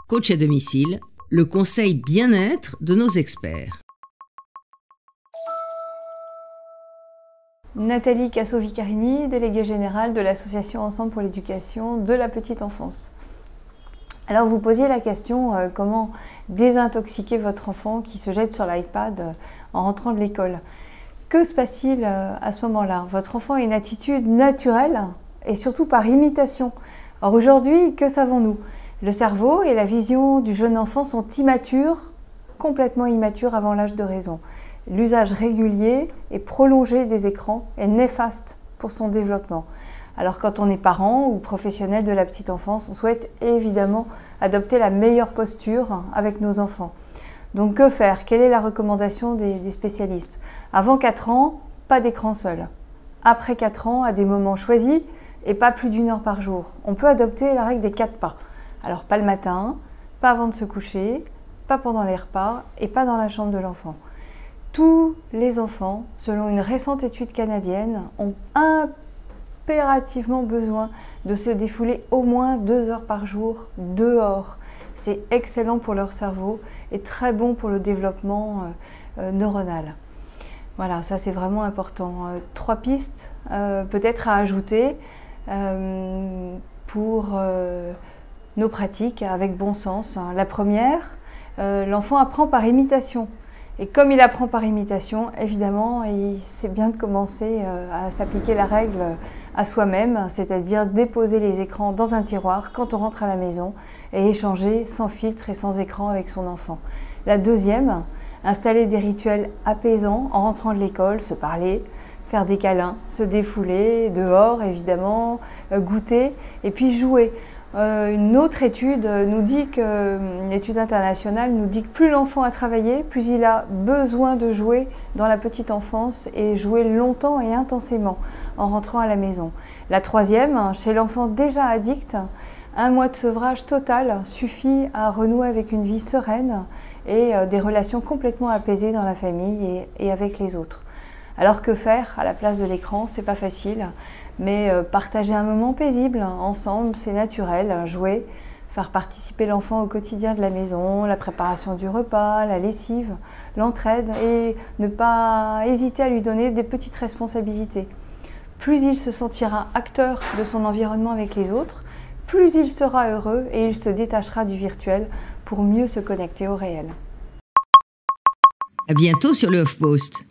Coach à domicile, le conseil bien-être de nos experts. Nathalie Casso-Vicarini, déléguée générale de l'association Ensemble pour l'éducation de la petite enfance. Alors vous posiez la question comment désintoxiquer votre enfant qui se jette sur l'iPad en rentrant de l'école. Que se passe-t-il à ce moment-là? Votre enfant a une attitude naturelle et surtout par imitation. Or aujourd'hui, que savons-nous? Le cerveau et la vision du jeune enfant sont immatures, complètement immatures avant l'âge de raison. L'usage régulier et prolongé des écrans est néfaste pour son développement. Alors quand on est parent ou professionnel de la petite enfance, on souhaite évidemment adopter la meilleure posture avec nos enfants. Donc que faire? Quelle est la recommandation des spécialistes? Avant 4 ans, pas d'écran seul. Après 4 ans, à des moments choisis et pas plus d'1 heure par jour. On peut adopter la règle des 4 pas. Alors pas le matin, pas avant de se coucher, pas pendant les repas et pas dans la chambre de l'enfant. Tous les enfants, selon une récente étude canadienne, ont impérativement besoin de se défouler au moins 2 heures par jour dehors. C'est excellent pour leur cerveau et très bon pour le développement neuronal. Voilà, ça c'est vraiment important. 3 pistes peut-être à ajouter pour nos pratiques avec bon sens. La première, l'enfant apprend par imitation. Et comme il apprend par imitation, évidemment, c'est bien de commencer à s'appliquer la règle à soi-même, c'est-à-dire déposer les écrans dans un tiroir quand on rentre à la maison et échanger sans filtre et sans écran avec son enfant. La deuxième, installer des rituels apaisants en rentrant de l'école, se parler, faire des câlins, se défouler dehors évidemment, goûter et puis jouer. Une autre étude nous dit une étude internationale nous dit que plus l'enfant a travaillé, plus il a besoin de jouer dans la petite enfance et jouer longtemps et intensément en rentrant à la maison. La troisième, chez l'enfant déjà addict, 1 mois de sevrage total suffit à renouer avec une vie sereine et des relations complètement apaisées dans la famille et avec les autres. Alors que faire à la place de l'écran? C'est pas facile, mais partager un moment paisible ensemble, c'est naturel. Jouer, faire participer l'enfant au quotidien de la maison, la préparation du repas, la lessive, l'entraide et ne pas hésiter à lui donner des petites responsabilités. Plus il se sentira acteur de son environnement avec les autres, plus il sera heureux et il se détachera du virtuel pour mieux se connecter au réel. À bientôt sur le HuffPost.